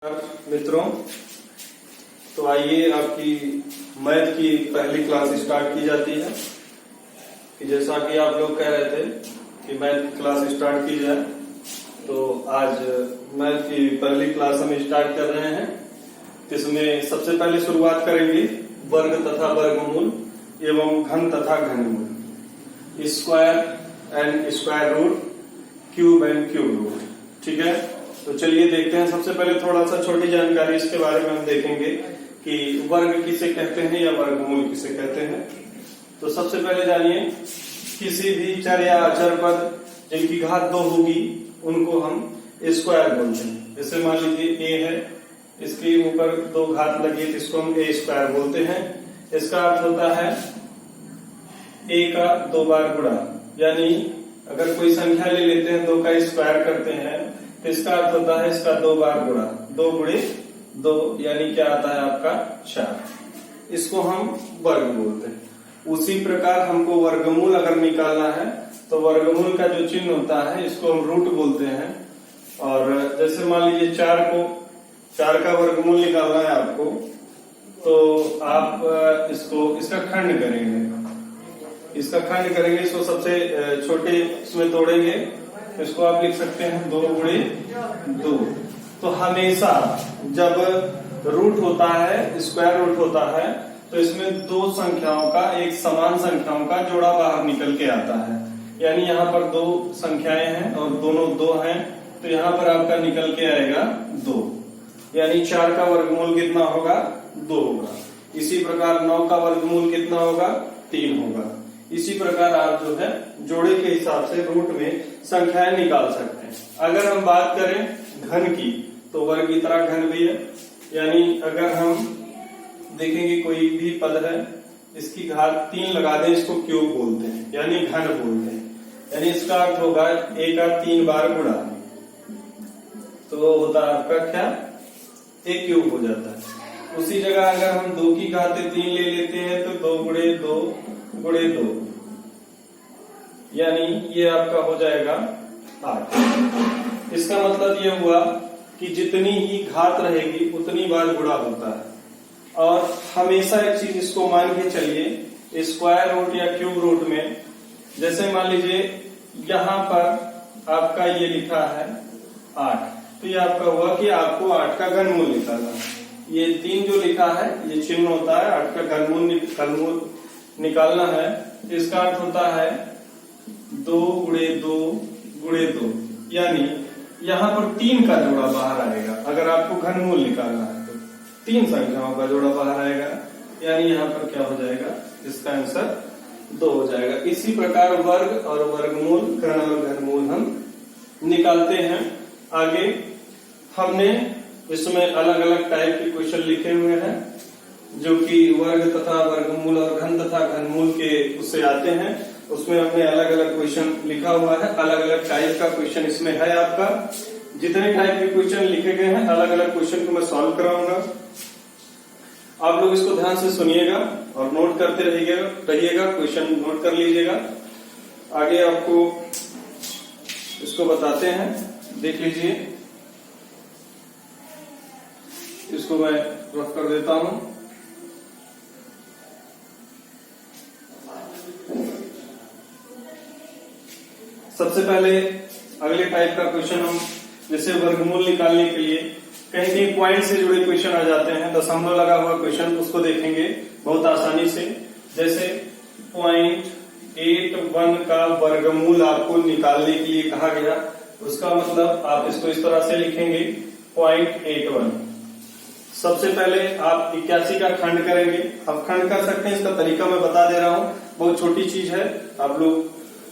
मित्रों, तो आइए आपकी मैथ की पहली क्लास स्टार्ट की जाती है। कि जैसा कि आप लोग कह रहे थे कि मैथ की क्लास स्टार्ट की जाए, तो आज मैथ की पहली क्लास हम स्टार्ट कर रहे हैं। इसमें सबसे पहले शुरुआत करेंगे वर्ग तथा वर्गमूल एवं घन तथा घनमूल, square and square root, cube and cube root. ठीक है, तो चलिए देखते हैं। सबसे पहले थोड़ा सा छोटी जानकारी इसके बारे में हम देखेंगे कि वर्ग किसे कहते हैं या वर्गमूल किसे कहते हैं। तो सबसे पहले जानिए, किसी भी चर या अचर पद जिनकी घात 2 होगी उनको हम स्क्वायर बोलते हैं। जैसे मान लीजिए ए है, इसके ऊपर 2 घात लगी तो इसको हम ए स्क्वायर बोलते हैं। इसका अर्थ होता है ए का 2 बार गुणा, यानी अगर कोई संख्या ले लेते हैं 2 का स्क्वायर करते हैं तो इसका अर्थ होता है इसका 2 बार गुणा, 2 गुणे 2 यानी क्या आता है आपका 4। इसको हम वर्ग बोलते हैं। उसी प्रकार हमको वर्गमूल अगर निकालना है तो वर्गमूल का जो चिन्ह होता है इसको हम रूट बोलते हैं। और जैसे मान लीजिए 4 का वर्गमूल निकालना है आपको, तो आप इसका खंड करेंगे। इसको सबसे छोटे इसमें तोड़ेंगे, इसको आप लिख सकते हैं 2 गुणे 2। तो हमेशा जब रूट होता है, स्क्वायर रूट होता है, तो इसमें 2 संख्याओं का, एक समान संख्याओं का जोड़ा बाहर निकल के आता है। यानी यहाँ पर 2 संख्याएं हैं और दोनों 2 हैं, तो यहाँ पर आपका निकल के आएगा 2। यानी 4 का वर्गमूल कितना होगा? 2 होगा। इसी प्रकार 9 का वर्गमूल कितना होगा? 3 होगा। इसी प्रकार आप जो है जोड़े के हिसाब से रूट में संख्याएं निकाल सकते हैं। अगर हम बात करें घन की, तो वर्ग की तरह घन भी है। यानी अगर हम देखेंगे कोई भी पद है, इसकी घात 3 लगा दें, इसको क्यूब बोलते हैं, यानी घन बोलते हैं। यानी इसका अर्थ होगा ए का 3 बार गुणा, तो होता है आपका क्या? ए क्यूब हो जाता है। उसी जगह अगर हम 2 की घात 3 ले लेते हैं तो 2 गुणे 2 गुणे 2, यानी ये आपका हो जाएगा 8। इसका मतलब ये हुआ कि जितनी ही घात रहेगी उतनी बार गुणा होता है। और हमेशा एक चीज इसको मान के चलिए, स्क्वायर रूट या क्यूब रूट में, जैसे मान लीजिए यहाँ पर आपका ये लिखा है 8, तो ये आपका हुआ कि आपको 8 का घनमूल निकालना है। ये 3 जो लिखा है ये चिन्ह होता है 8 का घनमूल निकालना है। इसका अर्थ होता है 2 गुणे 2 गुणे 2, यानी यहाँ पर 3 का जोड़ा बाहर आएगा। अगर आपको घनमूल निकालना है तो 3 संख्याओं का जोड़ा बाहर आएगा, यानी यहाँ पर क्या हो जाएगा? इसका आंसर 2 हो जाएगा। इसी प्रकार वर्ग और वर्गमूल, घन और घनमूल हम निकालते हैं। आगे हमने इसमें अलग अलग टाइप के क्वेश्चन लिखे हुए हैं जो कि वर्ग तथा वर्गमूल और घन तथा घनमूल के उससे आते हैं। उसमें हमने अलग अलग क्वेश्चन लिखा हुआ है, अलग अलग टाइप का क्वेश्चन इसमें है। आपका जितने टाइप के क्वेश्चन लिखे गए हैं, अलग अलग क्वेश्चन को मैं सॉल्व कराऊंगा। आप लोग इसको ध्यान से सुनिएगा और नोट करते रहिएगा, क्वेश्चन नोट कर लीजिएगा। आगे आपको इसको बताते हैं, देख लीजिए। इसको मैं रफ कर देता हूं। सबसे पहले अगले टाइप का क्वेश्चन हम, जैसे वर्गमूल निकालने के लिए कहीं कहीं पॉइंट से जुड़े क्वेश्चन आ जाते हैं, दशमलव लगा हुआ क्वेश्चन, उसको देखेंगे बहुत आसानी से। जैसे 0.81 का वर्गमूल आपको निकालने के लिए कहा गया, उसका मतलब आप इसको इस तरह से लिखेंगे 0.81। सबसे पहले आप 81 का खंड करेंगे। आप खंड कर सकते हैं, इसका तरीका मैं बता दे रहा हूँ, बहुत छोटी चीज है, आप लोगों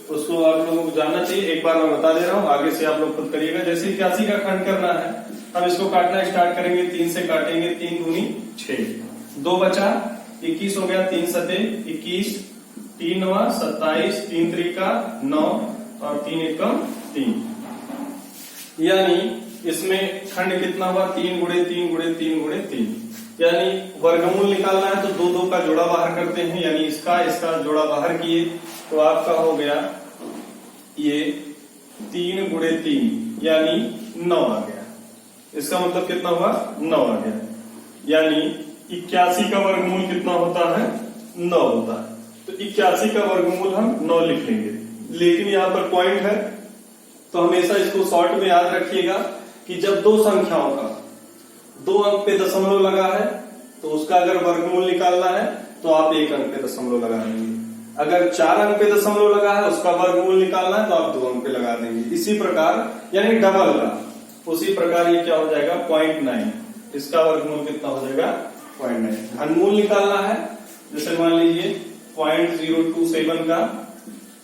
को जानना चाहिए। एक बार मैं बता दे रहा हूँ, आगे से आप लोग खुद करिएगा। जैसे 81 का खंड करना है, हम इसको काटना स्टार्ट करेंगे, 3 से काटेंगे, 3 दूनी 6, 2 बचा, 21 हो गया, 3 सते 21, 3 नवा 27, 3 त्रिका 9 और 3 एकम 3। यानी इसमें खंड कितना हुआ? 3 गुणे 3 गुणे 3 गुणे 3। यानी वर्गमूल निकालना है तो 2 का जोड़ा बाहर करते हैं, यानी इसका जोड़ा बाहर किए तो आपका हो गया ये 3 गुणे 3 यानी 9 आ गया। इसका मतलब कितना हुआ 9 आ गया, यानी 81 का वर्गमूल कितना होता है 9 होता है। तो 81 का वर्गमूल हम 9 लिख लेंगे, लेकिन यहाँ पर पॉइंट है तो हमेशा इसको शॉर्ट में याद रखिएगा कि जब दो संख्याओं का 2 अंक पे दशमलव लगा है तो उसका अगर वर्गमूल निकालना है तो आप 1 अंक पे दशमलव लगा देंगे, अगर 4 अंक पे दशमलव लगा है उसका वर्गमूल निकालना है तो आप 2 अंक पे लगा देंगे। इसी प्रकार यानी डबल का, उसी प्रकार ये क्या हो जाएगा 0.9, इसका वर्गमूल कितना हो जाएगा 0.9। घनमूल निकालना है, जैसे मान लीजिए 0.027 का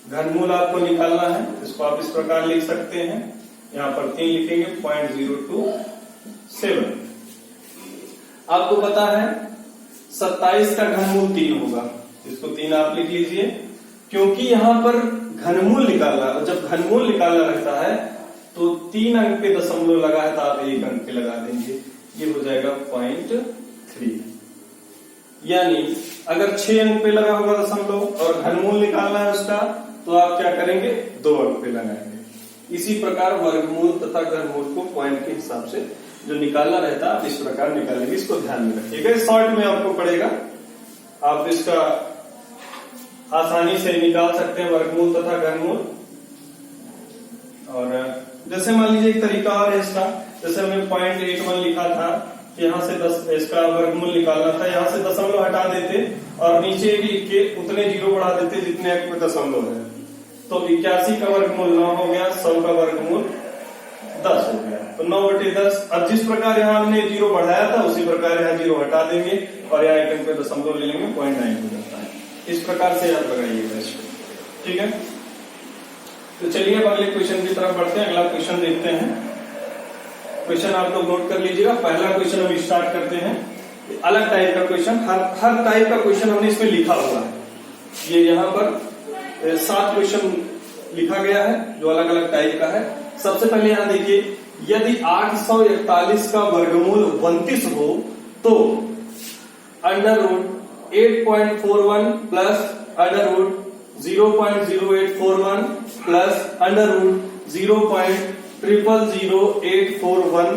घनमूल आपको निकालना है, इसको आप इस प्रकार लिख सकते हैं, यहाँ पर 3 लिखेंगे 0.027। आपको पता है 27 का घनमूल 3 होगा, इसको 3 आप लिख लीजिए, क्योंकि यहाँ पर घनमूल निकालना, जब घनमूल निकालना रहता है तो 3 अंक पे दशमलव लगा है तो आप 1 अंक पे लगा देंगे, ये हो जाएगा 0.3। यानी अगर 6 अंक पे लगा होगा दशमलव और घनमूल निकालना है उसका तो आप क्या करेंगे 2 अंक पे लगाएंगे। इसी प्रकार वर्गमूल तथा घनमूल को पॉइंट के हिसाब से जो निकालना रहता है आप इस प्रकार निकालेंगे, इसको ध्यान में रखिएगा। शॉर्ट में आपको पड़ेगा, आप इसका आसानी से निकाल सकते हैं वर्गमूल तथा घनमूल। और जैसे मान लीजिए एक तरीका और है इसका, जैसे हमने 0.81 लिखा था, यहाँ से 10 इसका वर्गमूल निकालना था, यहाँ से दशमलव हटा देते और नीचे भी के उतने जीरो बढ़ा देते जितने अंक में दशमलव है, तो 81 का वर्गमूल 9 हो गया, 100 का वर्गमूल 10 हो गया, तो 9/10। अब जिस प्रकार यहाँ हमने जीरो बढ़ाया था उसी प्रकार यहाँ जीरो हटा देंगे और यहाँ 1 अंक पे दशमलव ले लेंगे, 0.9 हो जाता है। इस प्रकार से आप लगाइएगा इसको, ठीक है। तो चलिए अब अगले क्वेश्चन की तरफ बढ़ते हैं, अगला क्वेश्चन देखते हैं। क्वेश्चन आप लोग नोट कर लीजिएगा। पहला क्वेश्चन हम स्टार्ट करते हैं, अलग टाइप का क्वेश्चन, हर टाइप का क्वेश्चन हमने इसमें लिखा हुआ है। ये यहाँ पर 7 क्वेश्चन लिखा गया है जो अलग अलग टाइप का है। सबसे पहले यहाँ देखिए, यदि 841 का वर्गमूल 29 हो तो √8.41 प्लस √0.0841 प्लस √0.000841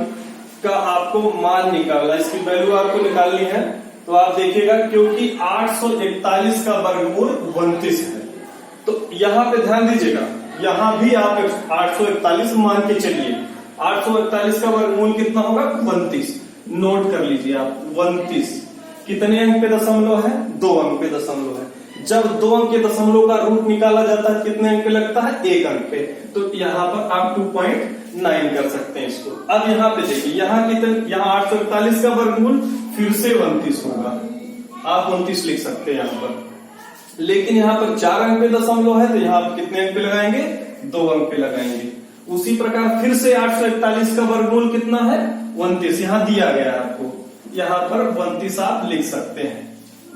का आपको मान निकालना, इसकी वैल्यू आपको निकालनी है। तो आप देखिएगा क्योंकि 841 का वर्गमूल 29 है, तो यहां पे ध्यान दीजिएगा, यहां भी आप 841 मान के चलिए। 841 का वर्गमूल कितना होगा 29, नोट कर लीजिए आप 29 कितने अंक पे दशमलव है 2 अंक पे दशमलव है। जब 2 अंक के दशमलव का रूट निकाला जाता है कितने अंक पे लगता है 1 अंक पे, तो यहाँ पर आप 2.9 कर सकते हैं इसको। अब यहाँ पे देखिए, यहाँ 841 का वर्गमूल फिर से 29 होगा, आप 29 लिख सकते हैं यहाँ पर, लेकिन यहाँ पर 4 अंक पे दशमलव है तो यहाँ आप कितने अंक पे लगाएंगे 2 अंक पे लगाएंगे। उसी प्रकार फिर से 841 का वर्गमूल कितना है 29, यहाँ दिया गया है आपको, यहाँ पर 29 आप लिख सकते हैं।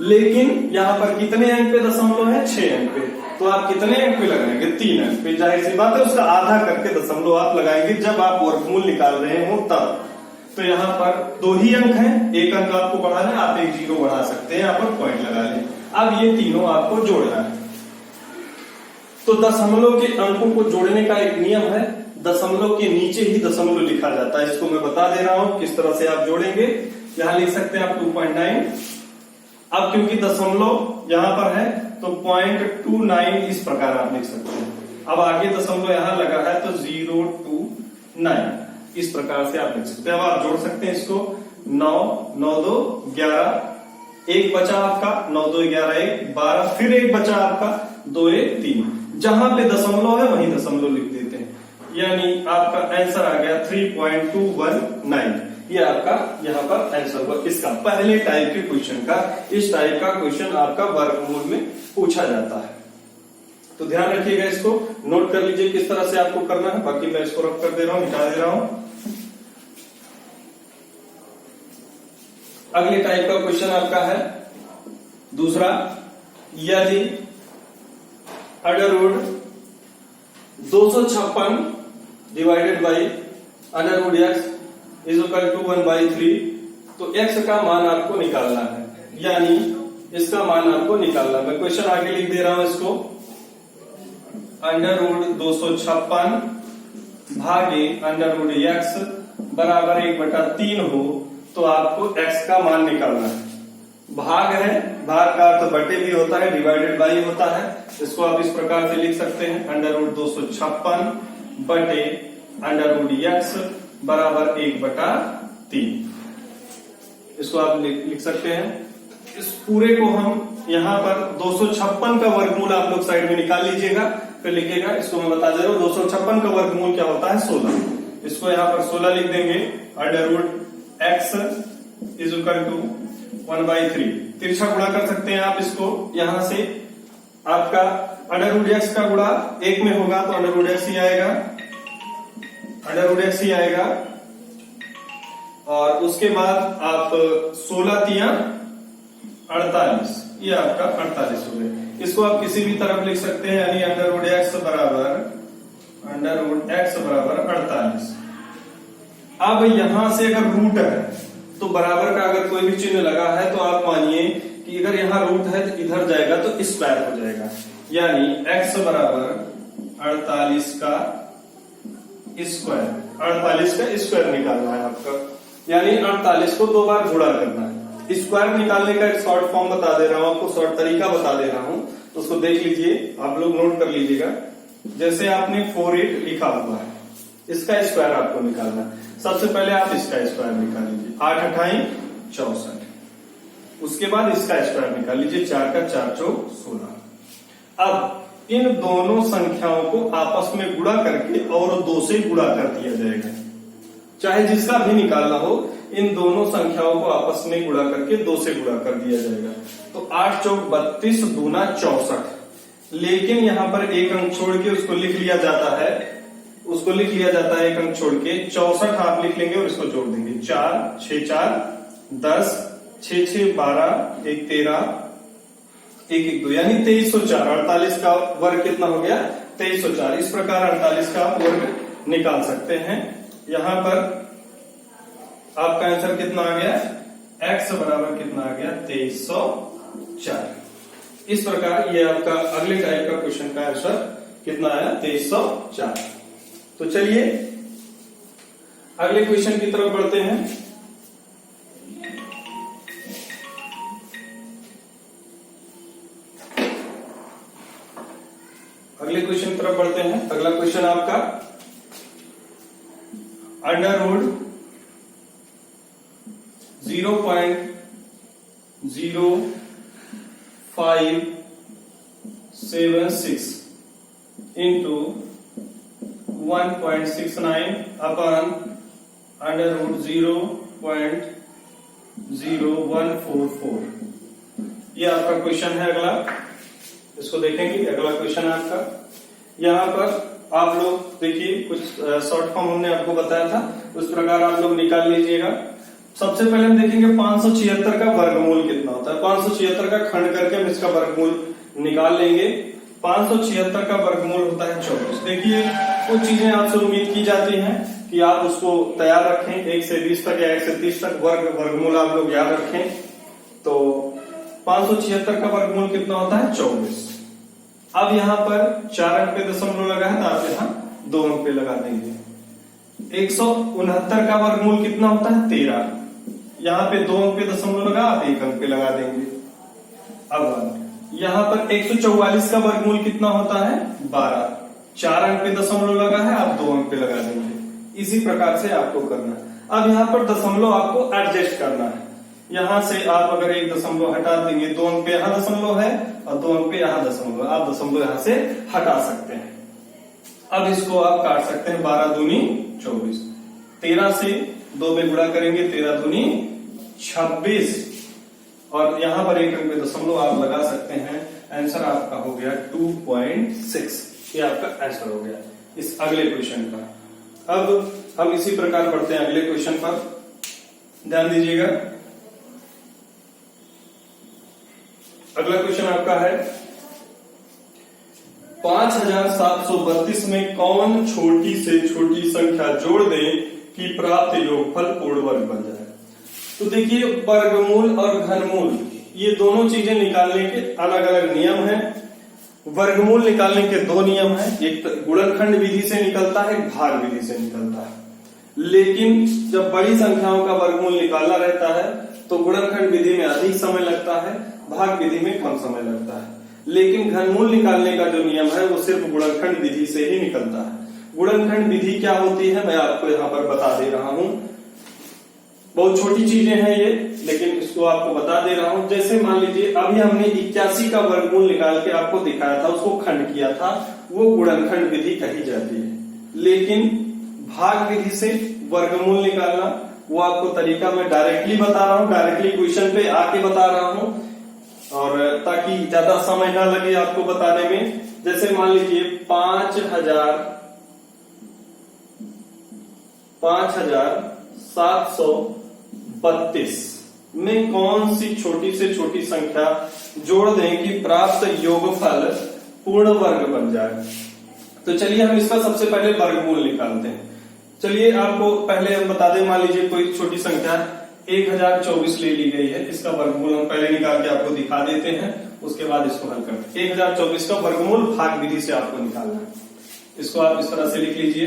लेकिन यहाँ पर कितने अंक पे दशमलव है 6 अंक पे, तो आप कितने अंक पे लगाएंगे 3 अंक पे। जाहिर सी बात है उसका आधा करके दशमलव आप लगाएंगे जब आप वर्गमूल निकाल रहे हो तब। तो यहाँ पर 2 ही अंक हैं, 1 अंक आपको बढ़ाना है, आप 1 जीरो बढ़ा सकते हैं, यहाँ पर पॉइंट लगा लें। अब ये तीनों आपको जोड़ना है, तो दशमलव के अंकों को जोड़ने का एक नियम है, दशमलव के नीचे ही दशमलव लिखा जाता है। इसको मैं बता दे रहा हूं किस तरह से आप जोड़ेंगे। यहां लिख सकते हैं आप 2.9, अब क्योंकि दशमलव यहां पर है तो 0.29 इस प्रकार आप लिख सकते हैं। अब आगे दशमलव यहां लगा है तो 029 इस प्रकार से आप लिख सकते हैं। अब आप जोड़ सकते हैं इसको, 9 9 2 11, 1 बचा आपका, 9 2 11 1 12, फिर 1 बचा आपका 2 1 3। जहां पे दशमलव है वहीं दशमलव लिख देते हैं, यानी आपका आंसर आ गया 3.219। ये आपका यहाँ पर आंसर हुआ इसका पहले टाइप के क्वेश्चन का। इस टाइप का क्वेश्चन आपका वर्गमूल में पूछा जाता है, तो ध्यान रखिएगा, इसको नोट कर लीजिए किस तरह से आपको करना है। बाकी मैं इसको रब कर दे रहा हूं, मिटा दे रहा हूं। अगले टाइप का क्वेश्चन आपका है दूसरा, यदि √256 divided by √x is equal to 1/3, तो x का मान आपको निकालना है, यानी इसका मान आपको निकालना है। मैं क्वेश्चन आगे लिख दे रहा हूं इसको, √256 भागे √x बराबर 1/3 हो तो आपको x का मान निकालना है। भाग है, भाग का अर्थ बटे भी होता है, डिवाइडेड बाई होता है। इसको आप इस प्रकार से लिख सकते हैं, √256 बटे √x बराबर 1/3। इसको आप लिख सकते हैं। इस पूरे को हम यहाँ पर 256 का वर्गमूल आप लोग साइड में निकाल लीजिएगा, फिर लिखिएगा। इसको मैं बता दे रहा हूँ, 256 का वर्गमूल क्या होता है, 16। इसको यहाँ पर 16 लिख देंगे। √x is equal to 1/3। तिरछा गुणा कर सकते हैं आप इसको, यहां से आपका √x का गुणा 1 में होगा तो √x ही आएगा, √x ही आएगा। और उसके बाद आप 16 तिया 48, ये आपका 48 हो गया। इसको आप किसी भी तरफ लिख सकते हैं, यानी √x बराबर 48। अब यहां से अगर रूट है तो बराबर का अगर कोई भी चिन्ह लगा है तो आप मानिए कि अगर यहाँ रूट है तो इधर जाएगा तो स्क्वायर हो जाएगा, यानी x बराबर 48 का स्क्वायर। 48 का स्क्वायर निकालना है आपका, यानी 48 को 2 बार गुणा करना है। स्क्वायर निकालने का एक शॉर्ट फॉर्म बता दे रहा हूं आपको, शॉर्ट तरीका बता दे रहा हूं, तो उसको देख लीजिए, आप लोग नोट कर लीजिएगा। जैसे आपने 48 लिखा हुआ है, इसका स्क्वायर आपको निकालना है। सबसे पहले आप इसका स्क्वायर निकाल लीजिए, 8 8 64। उसके बाद इसका स्क्वायर निकाल लीजिए, 4 का 4 चौक 16। अब इन दोनों संख्याओं को आपस में गुणा करके और 2 से गुणा कर दिया जाएगा, चाहे जिसका भी निकालना हो। इन दोनों संख्याओं को आपस में गुणा करके 2 से गुणा कर दिया जाएगा। तो 8 चौक 32 दूना 64। लेकिन यहां पर एक अंक छोड़ के उसको लिख लिया जाता है, एक अंक छोड़ के 64 आप लिख लेंगे और इसको जोड़ देंगे। 4 6 4 10, 6 6 12, 1 13, 1 1 2, यानी 2304। 48 का वर्ग कितना हो गया, 2304। इस प्रकार 48 का वर्ग निकाल सकते हैं। यहां पर आपका आंसर कितना आ गया, x बराबर कितना आ गया, 2304। इस प्रकार ये आपका अगले टाइप का क्वेश्चन का आंसर कितना आया, 2304। तो चलिए अगले क्वेश्चन की तरफ बढ़ते हैं। अगले क्वेश्चन की तरफ बढ़ते हैं। अगला क्वेश्चन आपका √0.0576 इंटू 1.69 अपन √0.0144। ये आपका क्वेश्चन है। अगला इसको देखेंगे। अगला क्वेश्चन है आपका, यहाँ पर आप लोग देखिए, कुछ शॉर्ट फॉर्म हमने आपको बताया था, उस प्रकार आप लोग निकाल लीजिएगा। सबसे पहले हम देखेंगे 576 का वर्गमूल कितना होता है। 576 का खंड करके हम इसका वर्गमूल निकाल लेंगे। 576 का वर्गमूल होता है 24। देखिए कुछ चीजें आपसे उम्मीद की जाती हैं कि आप उसको तैयार रखें, 1 से 20 तक या 1 से 30 तक वर्गमूल आप लोग याद रखें। तो 576 का वर्गमूल कितना होता है, 24। अब यहाँ पर 4 अंक पे दशमलव लगा है तो आप यहाँ 2 अंक पे लगा देंगे। 169 का वर्गमूल कितना होता है, 13। यहाँ पे 2 अंक पे दशमलव लगा, आप 1 अंक पे लगा देंगे। अब यहाँ पर 144 का वर्गमूल कितना होता है, 12। 4 अंक पे दशमलव लगा है, आप 2 अंक पे लगा देंगे। इसी प्रकार से आपको करना है। अब यहाँ पर दशमलव आपको एडजस्ट करना है। यहां से आप अगर 1 दशमलव हटा देंगे, 2 अंक पे यहां दशमलव है और 2 अंक पे यहां दशमलव, आप दशमलव यहां से हटा सकते हैं। अब इसको आप काट सकते हैं, 12 दूनी 24। 13 से 2 में गुणा करेंगे, 13 दूनी 26 और यहां पर 1 अंक पे दशमलव आप लगा सकते हैं। आंसर आपका हो गया 2.6। ये आपका आंसर हो गया इस अगले क्वेश्चन का। अब हम इसी प्रकार बढ़ते हैं अगले क्वेश्चन पर, ध्यान दीजिएगा। अगला क्वेश्चन आपका है 5732 में कौन छोटी से छोटी संख्या जोड़ दें कि प्राप्त योगफल पूर्ण वर्ग बन जाए। तो देखिए वर्गमूल और घनमूल ये दोनों चीजें निकालने के अलग अलग नियम हैं। वर्गमूल निकालने के 2 नियम हैं, एक गुणनखंड विधि से निकलता है, एक भाग विधि से निकलता है। लेकिन जब बड़ी संख्याओं का वर्गमूल निकालना रहता है तो गुणनखंड विधि में अधिक समय लगता है, भाग विधि में कम समय लगता है। लेकिन घनमूल निकालने का जो नियम है वो सिर्फ गुणनखंड विधि से ही निकलता है। गुणनखंड विधि क्या होती है मैं आपको यहाँ पर बता दे रहा हूँ। बहुत छोटी चीजें हैं ये, लेकिन इसको आपको बता दे रहा हूं। जैसे मान लीजिए अभी हमने 81 का वर्गमूल निकाल के आपको दिखाया था, उसको खंड किया था, वो गुणनखंड विधि कही जाती है। लेकिन भाग विधि से वर्गमूल निकालना वो आपको तरीका मैं डायरेक्टली बता रहा हूं, डायरेक्टली क्वेश्चन पे आके बता रहा हूं, और ताकि ज्यादा समय ना लगे आपको बताने में। जैसे मान लीजिए 5732 में कौन सी छोटी से छोटी संख्या जोड़ दें कि प्राप्त योगफल पूर्ण वर्ग बन जाए। तो चलिए हम इसका सबसे पहले वर्गमूल निकालते हैं। चलिए आपको पहले हम बता दें, मान लीजिए कोई छोटी संख्या 1024 ले ली गई है, इसका वर्गमूल हम पहले निकाल के आपको दिखा देते हैं, उसके बाद इसको हल करते हैं। 1024 का वर्गमूल भाग विधि से आपको निकालना है। इसको आप इस तरह से लिख लीजिए।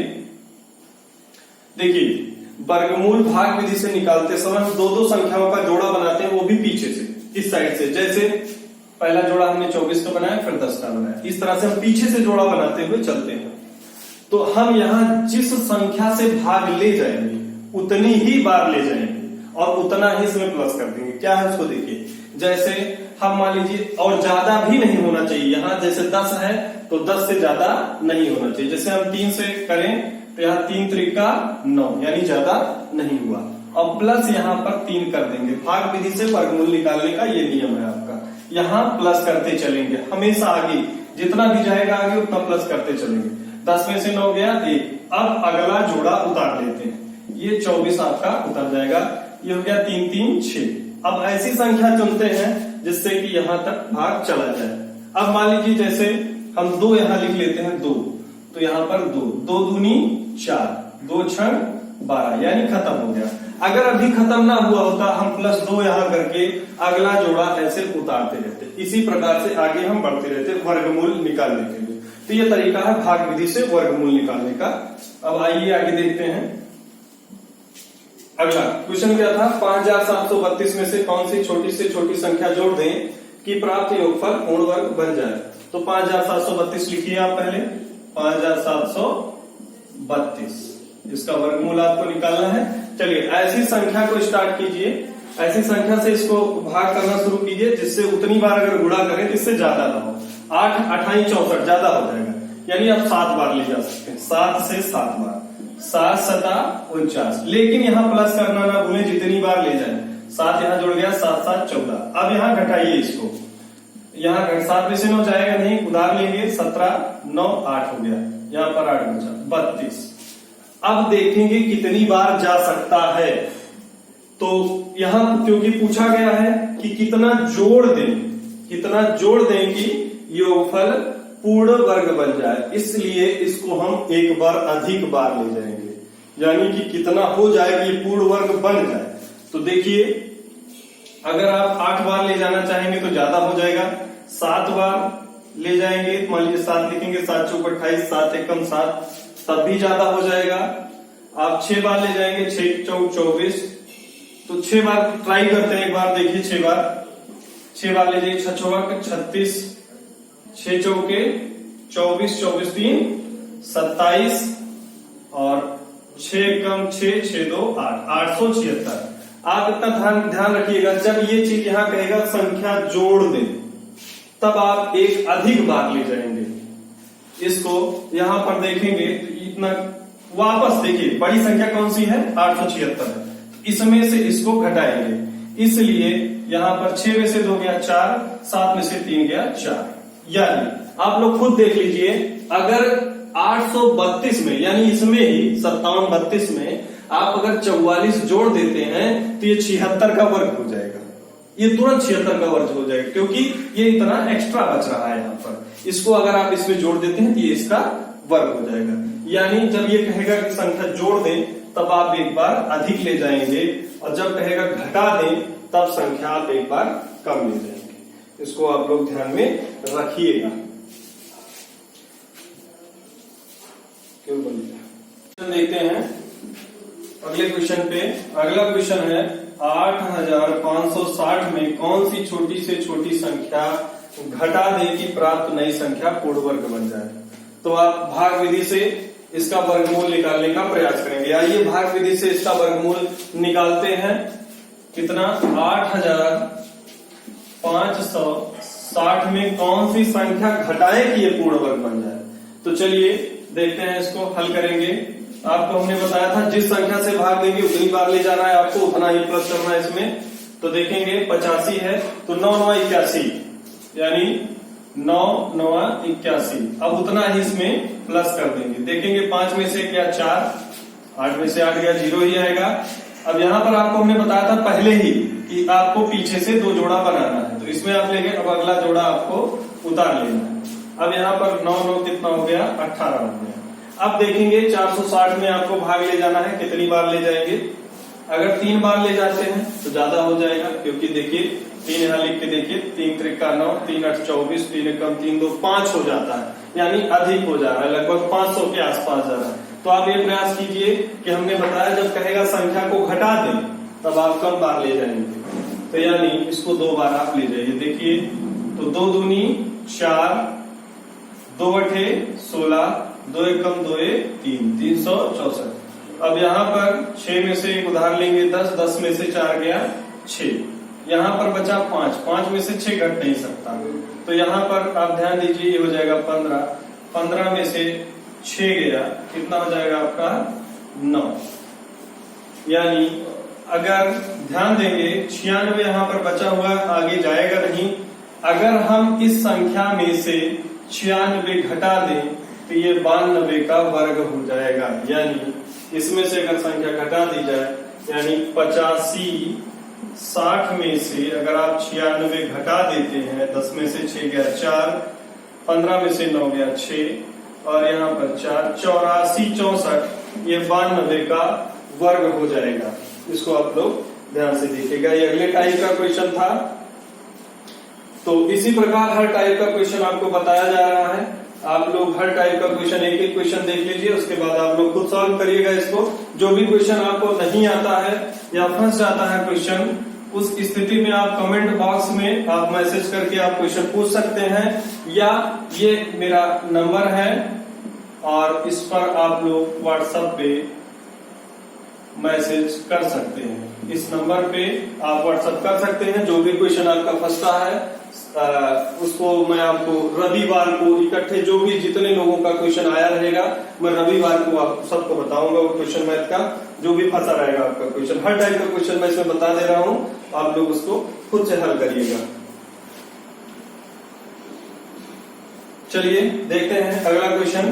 देखिए वर्गमूल भाग विधि से निकालते समय हम दो संख्याओं का जोड़ा बनाते हैं, वो भी पीछे से, इस साइड से। जैसे पहला जोड़ा हमने 24 का बनाया, फिर 10 का बनाया, इस तरह से हम पीछे से जोड़ा बनाते हुए चलते हैं। तो हम यहाँ जिस संख्या से भाग ले जाएंगे उतनी ही बार ले जाएंगे और उतना ही इसमें प्लस कर देंगे। क्या है उसको देखिए। जैसे हम मान लीजिए, और ज्यादा भी नहीं होना चाहिए, यहाँ जैसे 10 है तो 10 से ज्यादा नहीं होना चाहिए। जैसे हम 3 से करें तो यहाँ 3 त्रिका 9, यानी ज्यादा नहीं हुआ, और प्लस यहाँ पर 3 कर देंगे। भाग विधि से वर्गमूल निकालने का ये नियम है आपका। यहाँ प्लस करते चलेंगे हमेशा, आगे जितना भी जाएगा आगे उतना प्लस करते चलेंगे। 10 में से 9 गया 1। अब अगला जोड़ा उतार लेते हैं, ये 24 आपका उतर जाएगा, ये हो गया 3 3 6। अब ऐसी संख्या चुनते हैं जिससे कि यहाँ तक भाग चला जाए। अब मान लीजिए जैसे हम 2 यहाँ लिख लेते हैं, 2, तो यहाँ पर 2 दूनी 4, 2 छण 12, यानी खत्म हो गया। अगर अभी खत्म ना हुआ होता हम +2 यहाँ करके अगला जोड़ा ऐसे उतारते रहते। इसी प्रकार से आगे हम बढ़ते रहते वर्गमूल निकालने के लिए। तो ये तरीका है भाग विधि से वर्गमूल निकालने का। अब आइए आगे देखते हैं। अगला क्वेश्चन क्या था, 5732 में से कौन सी छोटी से छोटी संख्या जोड़ दें कि प्राप्त योगफल पूर्ण वर्ग बन जाए। तो 5732 लिखिए आप पहले, 5732 इसका वर्गमूल आपको निकालना है। चलिए ऐसी संख्या को स्टार्ट कीजिए, ऐसी संख्या से इसको भाग करना शुरू कीजिए जिससे उतनी बार अगर गुणा करें जिससे ज्यादा ना हो। 8 28 64 ज्यादा हो जाएगा, यानी आप 7 बार ले जा सकते हैं, 7 से 7 बार, 7 7 49। लेकिन यहाँ प्लस करना ना भूलें, जितनी बार ले जाए। 7 यहाँ जुड़ गया, 7 7 14। अब यहाँ घटाइए इसको, यहाँ 7 में से 9 जाएगा नहीं, उधार लेंगे, 17 9 8 हो गया, यहाँ पर 8 बचा 32। अब देखेंगे कितनी बार जा सकता है। तो यहां क्योंकि पूछा गया है कि कितना जोड़ दें कि योगफल पूर्ण वर्ग बन जाए, इसलिए इसको हम एक बार अधिक बार ले जाएंगे, यानी कि कितना हो जाए कि ये पूर्ण वर्ग बन जाए। तो देखिए अगर आप 8 बार ले जाना चाहेंगे तो ज्यादा हो जाएगा, 7 बार ले जाएंगे, मान लीजिए 7 लिखेंगे, 7 चौक 28, 7 एकम 7, तब भी ज्यादा हो जाएगा। आप 6 बार ले जाएंगे, 6 चौक 24, तो 6 बार ट्राई करते हैं एक बार, देखिए 6 बार ले जाइए, 6 चौक 36, 6 चौके 24, 24 3 27, और 6 कम 6 6 2 8, 876। आप इतना ध्यान रखिएगा, जब ये चीज यहाँ कहेगा संख्या जोड़ दें तब आप एक अधिक बार ले जाएंगे। इसको यहां पर देखेंगे तो इतना वापस देखिए, बड़ी संख्या कौन सी है, 876 है, इसमें से इसको घटाएंगे, इसलिए यहां पर 6 में से 2 गया 4, 7 में से 3 गया 4। यानी आप लोग खुद देख लीजिए, अगर 832 में यानी इसमें ही 5732 में आप अगर 44 जोड़ देते हैं तो ये 76 का वर्ग हो जाएगा, ये तुरंत 76 का वर्ग हो जाएगा, क्योंकि ये इतना एक्स्ट्रा बच रहा है यहाँ पर। इसको अगर आप इसमें जोड़ देते हैं तो ये इसका वर्ग हो जाएगा। यानी जब ये कहेगा कि संख्या जोड़ दें तब आप एक बार अधिक ले जाएंगे, और जब कहेगा घटा दें तब संख्या आप एक बार कम ले जाएंगे। इसको आप लोग ध्यान में रखिएगा। क्यों बोलिए देखते हैं अगले क्वेश्चन पे। अगला क्वेश्चन है 8560 में कौन सी छोटी से छोटी संख्या घटा दे कि प्राप्त नई संख्या पूर्ण वर्ग बन जाए। तो आप भाग विधि से इसका वर्गमूल निकालने का प्रयास करेंगे। आइए भाग विधि से इसका वर्गमूल निकालते हैं। कितना? 8560 में कौन सी संख्या घटाए कि ये पूर्ण वर्ग बन जाए। तो चलिए देखते हैं, इसको हल करेंगे। आपको हमने बताया था जिस संख्या से भाग देंगे उतनी बार ले जाना है, आपको उतना ही प्लस करना है इसमें। तो देखेंगे 85 है तो 9 9 81, यानी 9 9 81। अब उतना ही इसमें प्लस कर देंगे। देखेंगे 5 में से क्या 4, 8 में से 8 गया, 0 ही आएगा। अब यहाँ पर आपको हमने बताया था पहले ही कि आपको पीछे से 2 जोड़ा बनाना है, तो इसमें आप लेंगे। अब अगला जोड़ा आपको उतार लेना है। अब यहाँ पर 9 9 कितना हो गया? 18 हो गया। अब देखेंगे 460 में आपको भाग ले जाना है, कितनी बार ले जाएंगे? अगर 3 बार ले जाते हैं तो ज्यादा हो जाएगा, क्योंकि देखिए 3 यहाँ लिख के देखिए, 3 त्रिका 9, 3 8 24, 3 एकम 3 2 5 हो जाता है, यानी अधिक हो जा रहा है, लगभग 500 के आसपास जा रहा है। तो आप ये प्रयास कीजिए कि हमने बताया जब कहेगा संख्या को घटा दें तब आप कम बार ले जाएंगे। तो यानी इसको 2 बार आप ले जाइए। देखिए तो 2 दूनी 4, 2 अठे 16, 2 एकम 2 3, 364। अब यहाँ पर 6 में से एक उधार लेंगे 10, 10 में से 4 गया 6, यहाँ पर बचा 5, 5 में से 6 घट नहीं सकता। तो यहाँ पर आप ध्यान दीजिए, ये हो जाएगा 15, 15 में से 6 गया, कितना हो जाएगा आपका? 9। यानी अगर ध्यान देंगे 96 यहाँ पर बचा हुआ आगे जाएगा नहीं। अगर हम इस संख्या में से 96 घटा दें तो ये 92 का वर्ग हो जाएगा। यानी इसमें से अगर संख्या घटा दी जाए, यानी 85 60 में से अगर आप 96 घटा देते हैं, 10 में से 6 गया 4, 15 में से 9 गया 6 और यहाँ पर 4, 84 64, ये 92 का वर्ग हो जाएगा। इसको आप लोग ध्यान से देखिएगा। ये अगले टाइप का क्वेश्चन था। तो इसी प्रकार हर टाइप का क्वेश्चन आपको बताया जा रहा है। आप लोग हर टाइप का क्वेश्चन एक एक क्वेश्चन देख लीजिए, उसके बाद आप लोग खुद सॉल्व करिएगा इसको। जो भी क्वेश्चन आपको नहीं आता है या फंस जाता है क्वेश्चन, उस स्थिति में आप कमेंट बॉक्स में आप मैसेज करके आप क्वेश्चन पूछ सकते हैं, या ये मेरा नंबर है और इस पर आप लोग व्हाट्सएप पे मैसेज कर सकते हैं। इस नंबर पे आप व्हाट्सएप कर सकते हैं। जो भी क्वेश्चन आपका फंसता है उसको मैं आपको रविवार को इकट्ठे जो भी जितने लोगों का क्वेश्चन आया रहेगा, मैं रविवार को आप सबको बताऊंगा वो क्वेश्चन मैथ का जो भी फंसा रहेगा आपका क्वेश्चन। हर टाइप का क्वेश्चन मैं इसमें बता दे रहा हूं, आप लोग उसको खुद से हल करिएगा। चलिए देखते हैं अगला क्वेश्चन।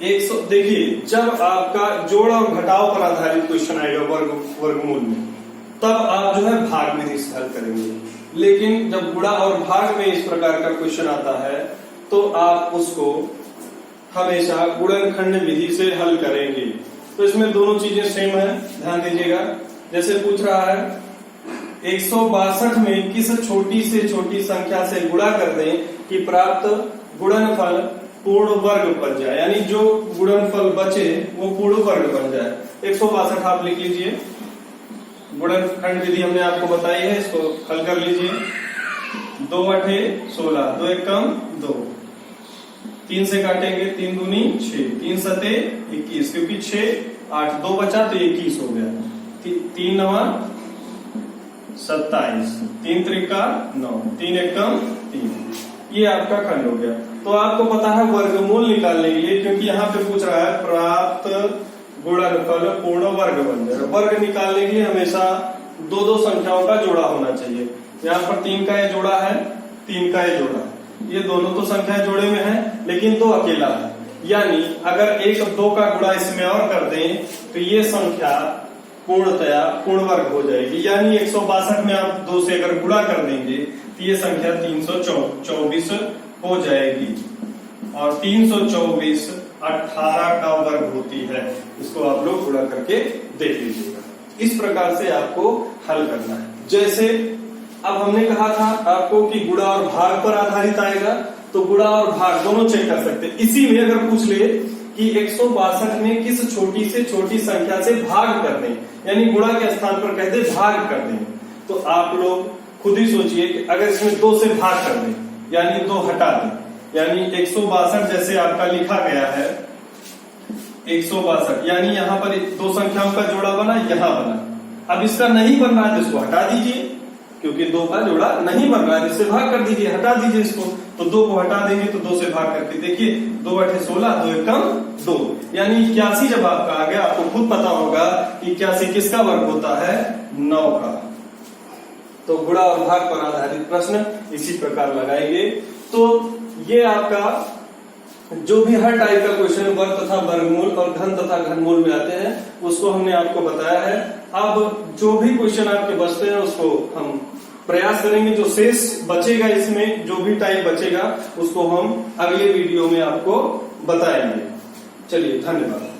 100 देखिए, जब आपका जोड़ और घटाव पर आधारित क्वेश्चन आएगा वर्गमूल में, तब आप जो है भाग विधि से हल करेंगे। लेकिन जब गुणा और भाग में इस प्रकार का क्वेश्चन आता है तो आप उसको हमेशा गुणनखंड विधि से हल करेंगे। तो इसमें दोनों चीजें सेम है, ध्यान दीजिएगा। जैसे पूछ रहा है 162 में किस छोटी से छोटी संख्या से गुणा कर दें कि प्राप्त गुणनफल पूर्ण वर्ग बन जाए, यानी जो गुणनफल बचे वो पूर्ण वर्ग बन जाए। 162 आप लिख लीजिए। गुणनखंड विधि हमने आपको बताई है, इसको हल कर लीजिए। 2 अठे 16, 2 एकम 2, 3 से काटेंगे 3 दूनी 6, 3 सते 21, क्योंकि 6 8 2 बचा तो 21 हो गया। 3 9 27, 3 त्रिका 9, 3 एकम 3, ये आपका खंड हो गया। तो आपको पता है वर्गमूल निकालने के लिए, क्योंकि यहाँ पे पूछ रहा है प्राप्त गुणनफल पूर्ण वर्ग बन जाए। वर्ग निकालने के लिए हमेशा 2 संख्याओं का जोड़ा होना चाहिए। यहाँ पर 3 का ये जोड़ा है, 3 का ये जोड़ा है, ये दोनों तो संख्याएं जोड़े में है, लेकिन 2 अकेला है। यानी अगर 1 और 2 का गुणा इसमें और कर दें तो ये संख्या पूर्णतया पूर्ण वर्ग हो जाएगी। यानी 162 में आप 2 से अगर गुणा कर देंगे तो ये संख्या 324 हो जाएगी, और 324 18 का वर्ग होती है। इसको आप लोग गुणा करके देख लीजिएगा। इस प्रकार से आपको हल करना है। जैसे अब हमने कहा था आपको कि गुणा और भाग पर आधारित आएगा, तो गुणा और भाग दोनों चेक कर सकते हैं। इसी में अगर पूछ ले कि 162 में किस छोटी से छोटी संख्या से भाग कर दें, यानी गुणा के स्थान पर कहते भाग कर दें। तो आप लोग खुद ही सोचिए कि अगर इसमें 2 से भाग कर दें यानी 2 हटा दें, यानी 162 जैसे आपका लिखा गया है 162, यानी यहाँ पर 2 संख्याओं का जोड़ा बना, यहाँ बना। अब इसका नहीं बन रहा है तो इसको हटा दीजिए, क्योंकि 2 का जोड़ा नहीं बन रहा है, इससे भाग कर दीजिए, हटा दीजिए इसको। तो 2 को हटा देंगे तो 2 से भाग करके देखिए 2 × 16, 2 × 2, यानी 81 जब आपका आ गया। आपको खुद पता होगा कि 81 किसका वर्ग होता है, 9 का। तो गुणा और भाग पर आधारित प्रश्न इसी प्रकार लगाएंगे। तो ये आपका जो भी हर टाइप का क्वेश्चन वर्ग तथा वर्गमूल और घन तथा घनमूल में आते हैं उसको हमने आपको बताया है। अब जो भी क्वेश्चन आपके बचते हैं उसको हम प्रयास करेंगे, जो शेष बचेगा इसमें जो भी टाइप बचेगा उसको हम अगले वीडियो में आपको बताएंगे। चलिए, धन्यवाद।